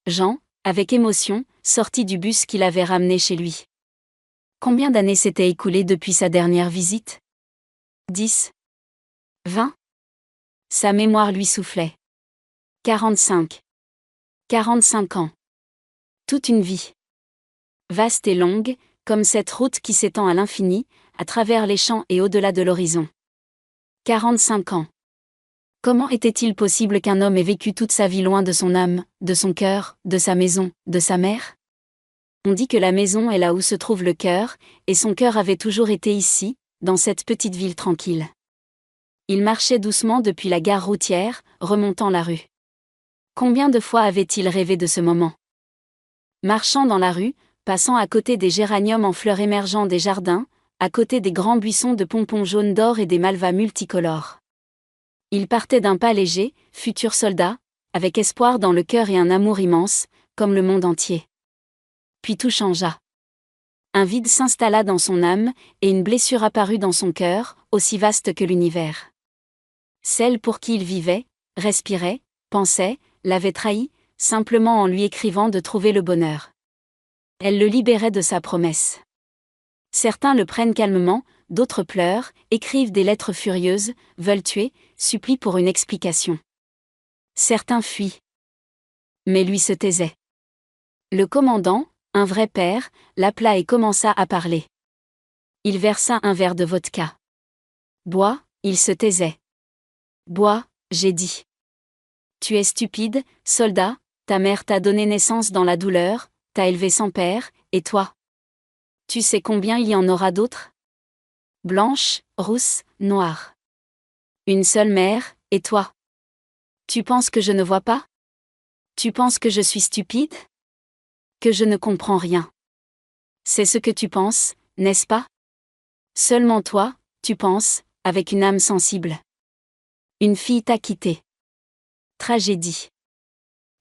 Jean, avec émotion, sortit du bus qu'il avait ramené chez lui. Combien d'années s'étaient écoulées depuis sa dernière visite? 10? 20? Sa mémoire lui soufflait. 45. 45 ans. Toute une vie. Vaste et longue, comme cette route qui s'étend à l'infini, à travers les champs et au-delà de l'horizon. 45 ans. Comment était-il possible qu'un homme ait vécu toute sa vie loin de son âme, de son cœur, de sa maison, de sa mère? On dit que la maison est là où se trouve le cœur, et son cœur avait toujours été ici, dans cette petite ville tranquille. Il marchait doucement depuis la gare routière, remontant la rue. Combien de fois avait-il rêvé de ce moment? Marchant dans la rue, passant à côté des géraniums en fleurs émergeant des jardins, à côté des grands buissons de pompons jaunes d'or et des malvas multicolores. Il partait d'un pas léger, futur soldat, avec espoir dans le cœur et un amour immense, comme le monde entier. Puis tout changea. Un vide s'installa dans son âme, et une blessure apparut dans son cœur, aussi vaste que l'univers. Celle pour qui il vivait, respirait, pensait, l'avait trahi, simplement en lui écrivant de trouver le bonheur. Elle le libérait de sa promesse. Certains le prennent calmement, d'autres pleurent, écrivent des lettres furieuses, veulent tuer, supplient pour une explication. Certains fuient. Mais lui se taisait. Le commandant, un vrai père, l'appela et commença à parler. Il versa un verre de vodka. Bois, il se taisait. Bois, j'ai dit. Tu es stupide, soldat, ta mère t'a donné naissance dans la douleur, t'a élevé sans père, et toi? Tu sais combien il y en aura d'autres? Blanche, rousse, noire. Une seule mère, et toi? Tu penses que je ne vois pas? Tu penses que je suis stupide? Que je ne comprends rien? C'est ce que tu penses, n'est-ce pas? Seulement toi, tu penses, avec une âme sensible. Une fille t'a quitté. Tragédie.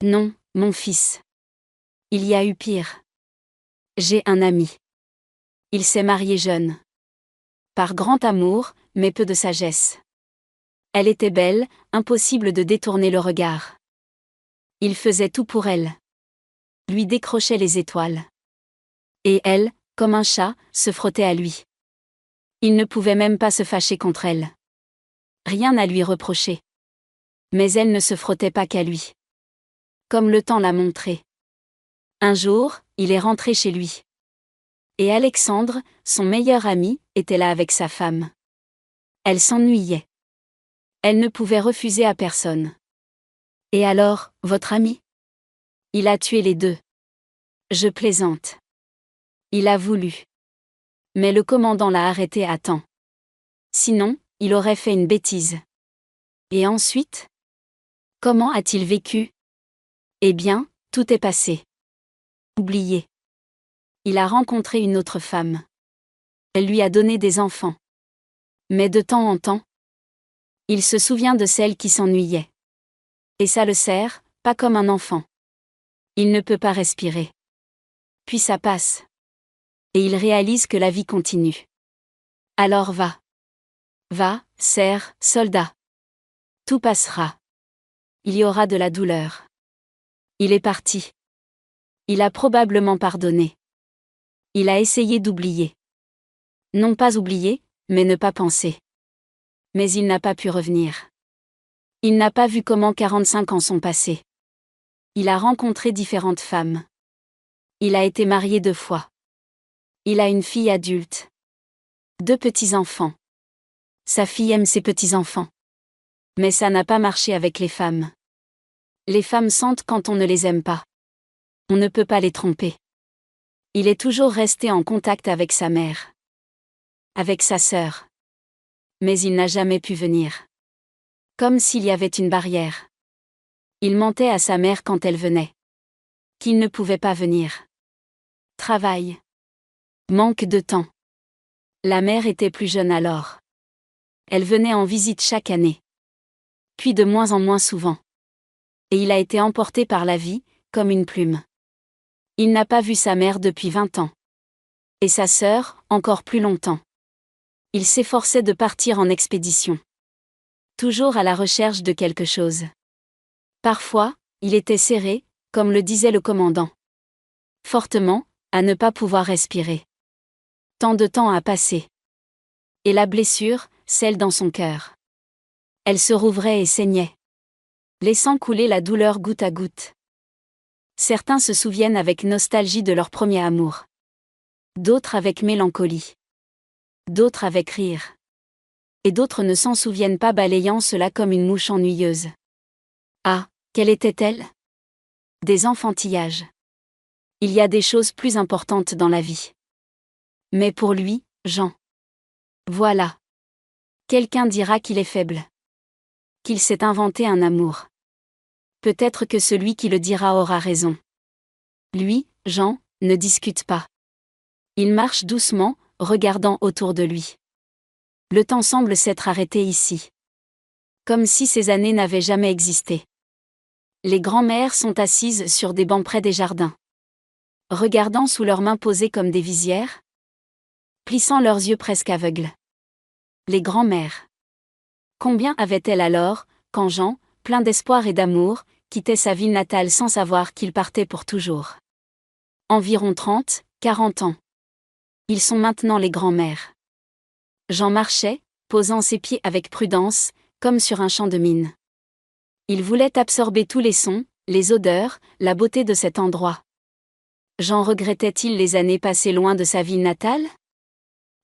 Non, mon fils. Il y a eu pire. J'ai un ami. Il s'est marié jeune. Par grand amour, mais peu de sagesse. Elle était belle, impossible de détourner le regard. Il faisait tout pour elle. Lui décrochait les étoiles. Et elle, comme un chat, se frottait à lui. Il ne pouvait même pas se fâcher contre elle. Rien à lui reprocher. Mais elle ne se frottait pas qu'à lui. Comme le temps l'a montré. Un jour, il est rentré chez lui. Et Alexandre, son meilleur ami, était là avec sa femme. Elle s'ennuyait. Elle ne pouvait refuser à personne. Et alors, votre ami? Il a tué les deux. Je plaisante. Il a voulu. Mais le commandant l'a arrêté à temps. Sinon, il aurait fait une bêtise. Et ensuite? Comment a-t-il vécu? Eh bien, tout est passé. Oublié. Il a rencontré une autre femme. Elle lui a donné des enfants. Mais de temps en temps, il se souvient de celle qui s'ennuyait. Et ça le serre, pas comme un enfant. Il ne peut pas respirer. Puis ça passe. Et il réalise que la vie continue. Alors va. Va, serre, soldat. Tout passera. Il y aura de la douleur. Il est parti. Il a probablement pardonné. Il a essayé d'oublier. Non pas oublier, mais ne pas penser. Mais il n'a pas pu revenir. Il n'a pas vu comment 45 ans sont passés. Il a rencontré différentes femmes. Il a été marié 2 fois. Il a une fille adulte. 2 petits-enfants. Sa fille aime ses petits-enfants. Mais ça n'a pas marché avec les femmes. Les femmes sentent quand on ne les aime pas. On ne peut pas les tromper. Il est toujours resté en contact avec sa mère. Avec sa sœur. Mais il n'a jamais pu venir. Comme s'il y avait une barrière. Il mentait à sa mère quand elle venait. Qu'il ne pouvait pas venir. Travail. Manque de temps. La mère était plus jeune alors. Elle venait en visite chaque année. Puis de moins en moins souvent. Et il a été emporté par la vie, comme une plume. Il n'a pas vu sa mère depuis 20 ans. Et sa sœur, encore plus longtemps. Il s'efforçait de partir en expédition. Toujours à la recherche de quelque chose. Parfois, il était serré, Comme le disait le commandant. Fortement, à ne pas pouvoir respirer. Tant de temps a passé. Et la blessure, celle dans son cœur. Elle se rouvrait et saignait, laissant couler la douleur goutte à goutte. Certains se souviennent avec nostalgie de leur premier amour. D'autres avec mélancolie. D'autres avec rire. Et d'autres ne s'en souviennent pas, balayant cela comme une mouche ennuyeuse. Ah, quelle était-elle ? Des enfantillages. Il y a des choses plus importantes dans la vie. Mais pour lui, Jean. Voilà. Quelqu'un dira qu'il est faible. Qu'il s'est inventé un amour. Peut-être que celui qui le dira aura raison. Lui, Jean, ne discute pas. Il marche doucement, regardant autour de lui. Le temps semble s'être arrêté ici. Comme si ces années n'avaient jamais existé. Les grands-mères sont assises sur des bancs près des jardins. Regardant sous leurs mains posées comme des visières. Plissant leurs yeux presque aveugles. Les grands-mères. Combien avaient-elles alors, quand Jean, plein d'espoir et d'amour, quittait sa ville natale sans savoir qu'il partait pour toujours? Environ 30, 40 ans. Ils sont maintenant les grands-mères. Jean marchait, posant ses pieds avec prudence, comme sur un champ de mine. Il voulait absorber tous les sons, les odeurs, la beauté de cet endroit. Jean regrettait-il les années passées loin de sa ville natale?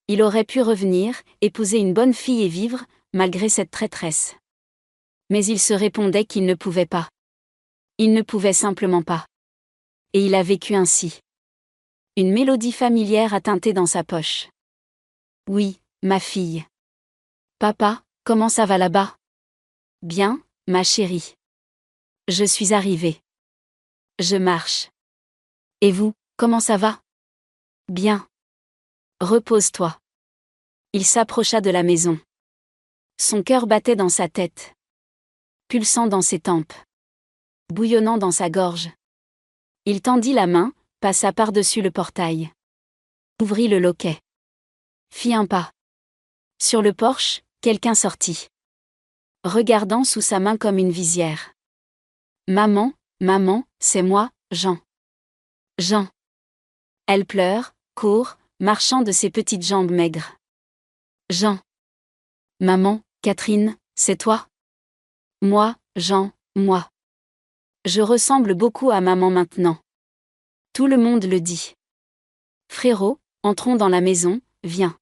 Il aurait pu revenir, épouser une bonne fille et vivre, malgré cette traîtresse. Mais il se répondait qu'il ne pouvait pas. Il ne pouvait simplement pas. Et il a vécu ainsi. Une mélodie familière a tinté dans sa poche. Oui, ma fille. Papa, comment ça va là-bas? Bien, ma chérie. Je suis arrivée. Je marche. Et vous, comment ça va? Bien. Repose-toi. Il s'approcha de la maison. Son cœur battait dans sa tête. Pulsant dans ses tempes. Bouillonnant dans sa gorge. Il tendit la main, passa par-dessus le portail. Ouvrit le loquet. Fit un pas. Sur le porche, quelqu'un sortit. Regardant sous sa main comme une visière. Maman, maman, c'est moi, Jean. Jean. Elle pleure, court, marchant de ses petites jambes maigres. Jean. Maman, Catherine, c'est toi? Moi, Jean, moi. Je ressemble beaucoup à maman maintenant. Tout le monde le dit. Frérot, entrons dans la maison, viens.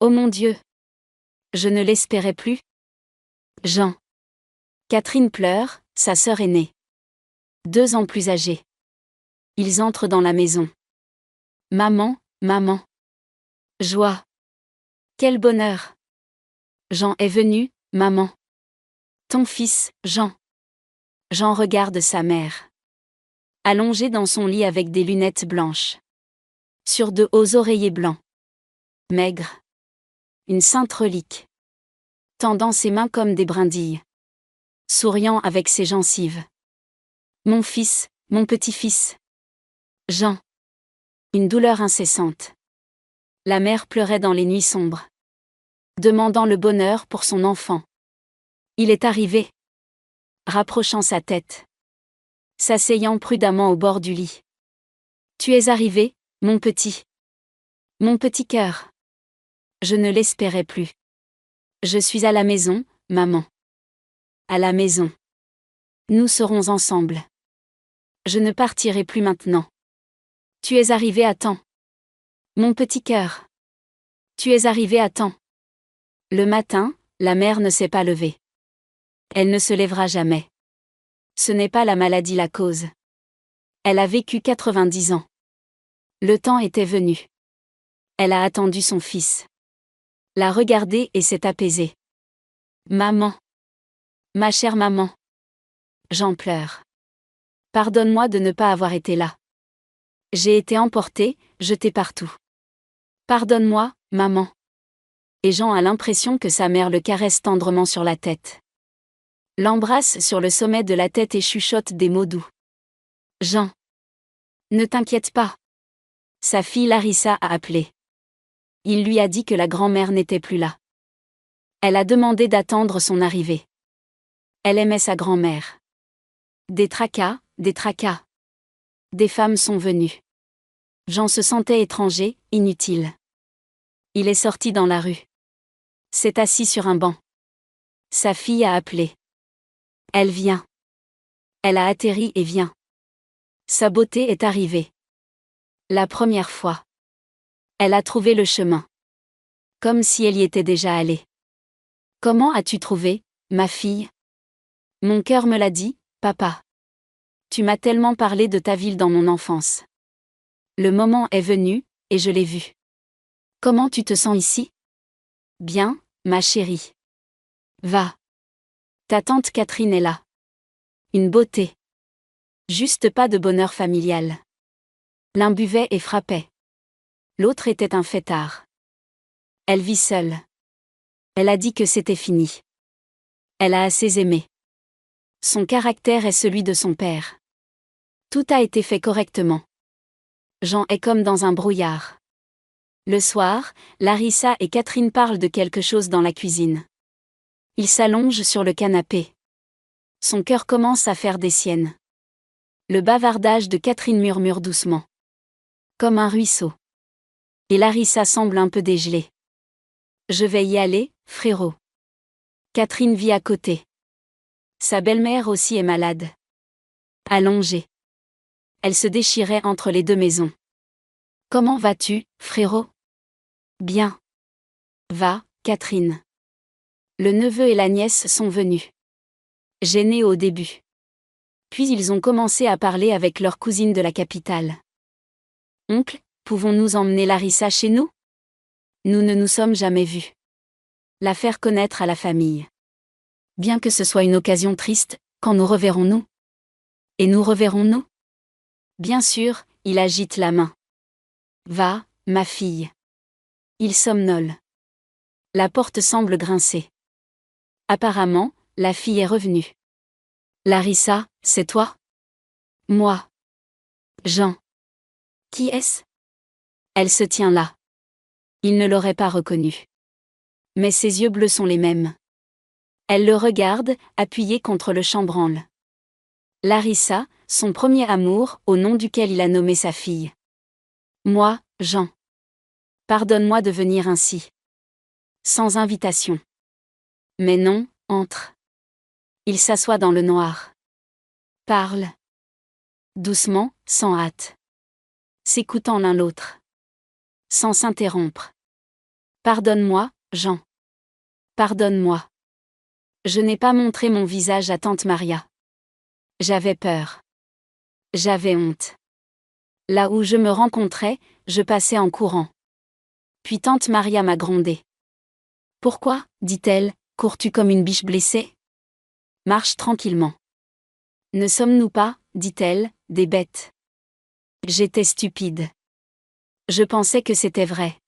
Oh mon Dieu! Je ne l'espérais plus. Jean. Catherine pleure, sa sœur aînée. 2 ans plus âgée. Ils entrent dans la maison. Maman, maman. Joie. Quel bonheur. Jean est venu, maman. Ton fils, Jean. Jean regarde sa mère. Allongée dans son lit avec des lunettes blanches. Sur de hauts oreillers blancs. Maigre. Une sainte relique. Tendant ses mains comme des brindilles. Souriant avec ses gencives. Mon fils, mon petit-fils. Jean. Une douleur incessante. La mère pleurait dans les nuits sombres. Demandant le bonheur pour son enfant. Il est arrivé. Rapprochant sa tête. S'asseyant prudemment au bord du lit. Tu es arrivé, mon petit. Mon petit cœur. Je ne l'espérais plus. Je suis à la maison, maman. À la maison. Nous serons ensemble. Je ne partirai plus maintenant. Tu es arrivé à temps. Mon petit cœur. Tu es arrivé à temps. Le matin, la mère ne s'est pas levée. Elle ne se lèvera jamais. Ce n'est pas la maladie la cause. Elle a vécu 90 ans. Le temps était venu. Elle a attendu son fils. L'a regardé et s'est apaisée. Maman. Ma chère maman. J'en pleure. Pardonne-moi de ne pas avoir été là. J'ai été emportée, jetée partout. Pardonne-moi, maman. Et Jean a l'impression que sa mère le caresse tendrement sur la tête. L'embrasse sur le sommet de la tête et chuchote des mots doux. Jean. Ne t'inquiète pas. Sa fille Larissa a appelé. Il lui a dit que la grand-mère n'était plus là. Elle a demandé d'attendre son arrivée. Elle aimait sa grand-mère. Des tracas, des tracas. Des femmes sont venues. Jean se sentait étranger, inutile. Il est sorti dans la rue. S'est assis sur un banc. Sa fille a appelé. Elle vient. Elle a atterri et vient. Sa beauté est arrivée. La première fois. Elle a trouvé le chemin. Comme si elle y était déjà allée. Comment as-tu trouvé, ma fille? Mon cœur me l'a dit, papa. Tu m'as tellement parlé de ta ville dans mon enfance. Le moment est venu, et je l'ai vu. Comment tu te sens ici? Bien, ma chérie. Va. Ta tante Catherine est là. Une beauté. Juste pas de bonheur familial. L'un buvait et frappait. L'autre était un fêtard. Elle vit seule. Elle a dit que c'était fini. Elle a assez aimé. Son caractère est celui de son père. Tout a été fait correctement. Jean est comme dans un brouillard. Le soir, Larissa et Catherine parlent de quelque chose dans la cuisine. Il s'allonge sur le canapé. Son cœur commence à faire des siennes. Le bavardage de Catherine murmure doucement. Comme un ruisseau. Et Larissa semble un peu dégelée. Je vais y aller, frérot. Catherine vit à côté. Sa belle-mère aussi est malade. Allongée. Elle se déchirait entre les deux maisons. Comment vas-tu, frérot? Bien. Va, Catherine. Le neveu et la nièce sont venus. Gênés au début. Puis ils ont commencé à parler avec leur cousine de la capitale. Oncle, pouvons-nous emmener Larissa chez nous? Nous ne nous sommes jamais vus. La faire connaître à la famille. Bien que ce soit une occasion triste, quand nous reverrons-nous? Et nous reverrons-nous? Bien sûr, il agite la main. Va, ma fille. Il somnole. La porte semble grincer. Apparemment, la fille est revenue. Larissa, c'est toi? Moi. Jean. Qui est-ce? Elle se tient là. Il ne l'aurait pas reconnue. Mais ses yeux bleus sont les mêmes. Elle le regarde, appuyé contre le chambranle. Larissa, son premier amour, au nom duquel il a nommé sa fille. Moi, Jean. Pardonne-moi de venir ainsi. Sans invitation. Mais non, entre. Il s'assoit dans le noir. Parle. Doucement, sans hâte. S'écoutant l'un l'autre. Sans s'interrompre. Pardonne-moi, Jean. Pardonne-moi. Je n'ai pas montré mon visage à tante Maria. J'avais peur. J'avais honte. Là où je me rencontrais, je passais en courant. Puis tante Maria m'a grondé. Pourquoi, dit-elle, cours-tu comme une biche blessée? Marche tranquillement. Ne sommes-nous pas, dit-elle, des bêtes? J'étais stupide. Je pensais que c'était vrai.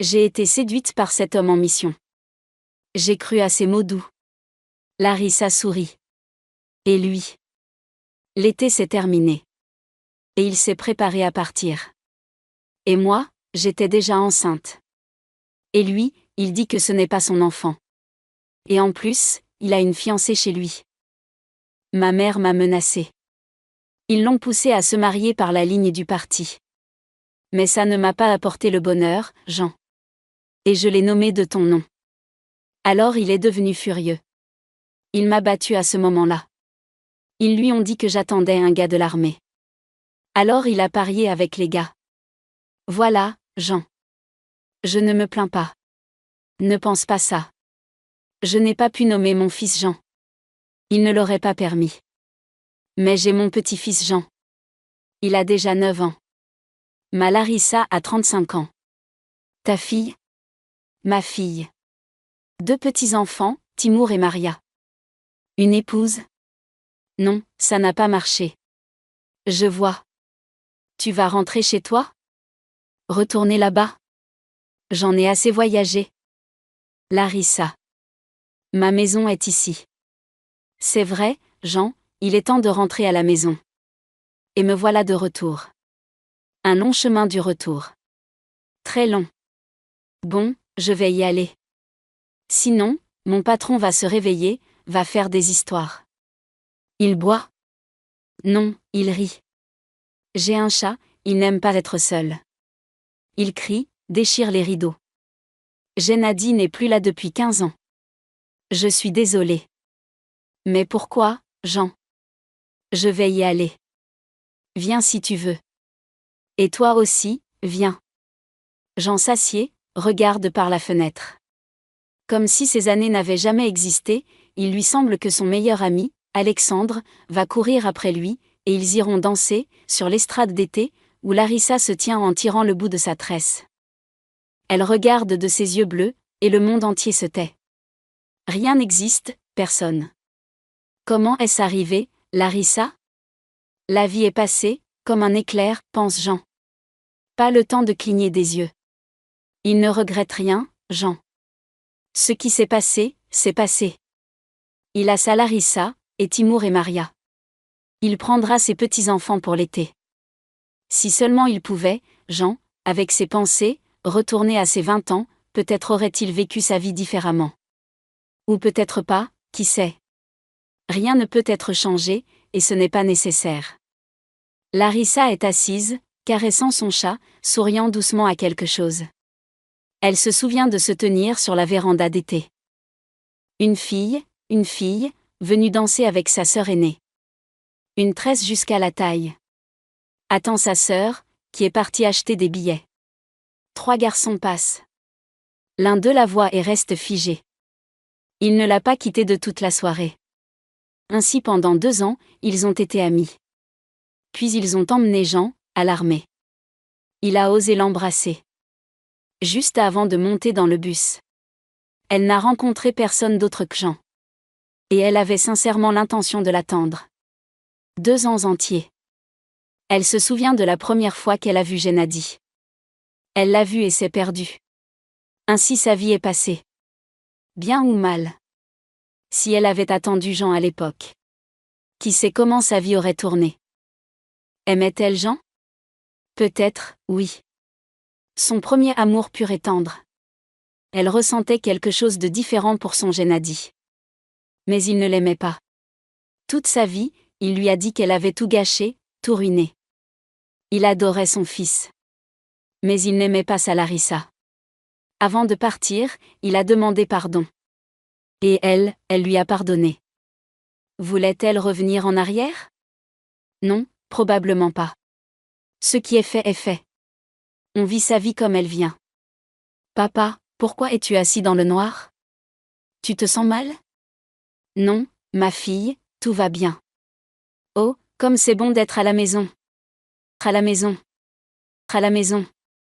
J'ai été séduite par cet homme en mission. J'ai cru à ses mots doux. Larissa sourit. Et lui? L'été s'est terminé. Et il s'est préparé à partir. Et moi, j'étais déjà enceinte. Et lui, il dit que ce n'est pas son enfant. Et en plus, il a une fiancée chez lui. Ma mère m'a menacée. Ils l'ont poussé à se marier par la ligne du parti. Mais ça ne m'a pas apporté le bonheur, Jean. Et je l'ai nommé de ton nom. Alors il est devenu furieux. Il m'a battu à ce moment-là. Ils lui ont dit que j'attendais un gars de l'armée. Alors il a parié avec les gars. Voilà, Jean. Je ne me plains pas. Ne pense pas ça. Je n'ai pas pu nommer mon fils Jean. Il ne l'aurait pas permis. Mais j'ai mon petit-fils Jean. Il a déjà 9 ans. Ma Larissa a 35 ans. Ta fille? Ma fille. 2 petits-enfants, Timour et Maria. Une épouse? Non, ça n'a pas marché. Je vois. Tu vas rentrer chez toi? Retourner là-bas? J'en ai assez voyagé. Larissa. Ma maison est ici. C'est vrai, Jean, il est temps de rentrer à la maison. Et me voilà de retour. Un long chemin du retour. Très long. Bon, je vais y aller. Sinon, mon patron va se réveiller, va faire des histoires. Il boit? Non, il rit. J'ai un chat, il n'aime pas être seul. Il crie, déchire les rideaux. Gennady n'est plus là depuis 15 ans. Je suis désolée. Mais pourquoi, Jean? Je vais y aller. Viens si tu veux. Et toi aussi, viens. Jean s'assied, regarde par la fenêtre. Comme si ces années n'avaient jamais existé, il lui semble que son meilleur ami, Alexandre, va courir après lui, et ils iront danser, sur l'estrade d'été, où Larissa se tient en tirant le bout de sa tresse. Elle regarde de ses yeux bleus, et le monde entier se tait. Rien n'existe, personne. Comment est-ce arrivé, Larissa? La vie est passée, comme un éclair, pense Jean. Pas le temps de cligner des yeux. Il ne regrette rien, Jean. Ce qui s'est passé, c'est passé. Il a sa Larissa, et Timour et Maria. Il prendra ses petits-enfants pour l'été. Si seulement il pouvait, Jean, avec ses pensées, retourner à ses 20 ans, peut-être aurait-il vécu sa vie différemment. Ou peut-être pas, qui sait. Rien ne peut être changé, et ce n'est pas nécessaire. Larissa est assise, caressant son chat, souriant doucement à quelque chose. Elle se souvient de se tenir sur la véranda d'été. Une fille, venue danser avec sa sœur aînée. Une tresse jusqu'à la taille. Attend sa sœur, qui est partie acheter des billets. 3 garçons passent. L'un d'eux la voit et reste figé. Il ne l'a pas quittée de toute la soirée. Ainsi pendant 2 ans, ils ont été amis. Puis ils ont emmené Jean, à l'armée. Il a osé l'embrasser. Juste avant de monter dans le bus. Elle n'a rencontré personne d'autre que Jean. Et elle avait sincèrement l'intention de l'attendre. 2 ans entiers. Elle se souvient de la première fois qu'elle a vu Gennady. Elle l'a vu et s'est perdue. Ainsi sa vie est passée. Bien ou mal. Si elle avait attendu Jean à l'époque. Qui sait comment sa vie aurait tourné. Aimait-elle Jean? Peut-être, oui. Son premier amour pur et tendre. Elle ressentait quelque chose de différent pour son Gennady. Mais il ne l'aimait pas. Toute sa vie, il lui a dit qu'elle avait tout gâché, tout ruiné. Il adorait son fils. Mais il n'aimait pas sa Larissa. Avant de partir, il a demandé pardon. Et elle lui a pardonné. Voulait-elle revenir en arrière? Non, probablement pas. Ce qui est fait. On vit sa vie comme elle vient. Papa, pourquoi es-tu assis dans le noir? Tu te sens mal? Non, ma fille, tout va bien. Oh, comme c'est bon d'être à la maison. À la maison. À la maison.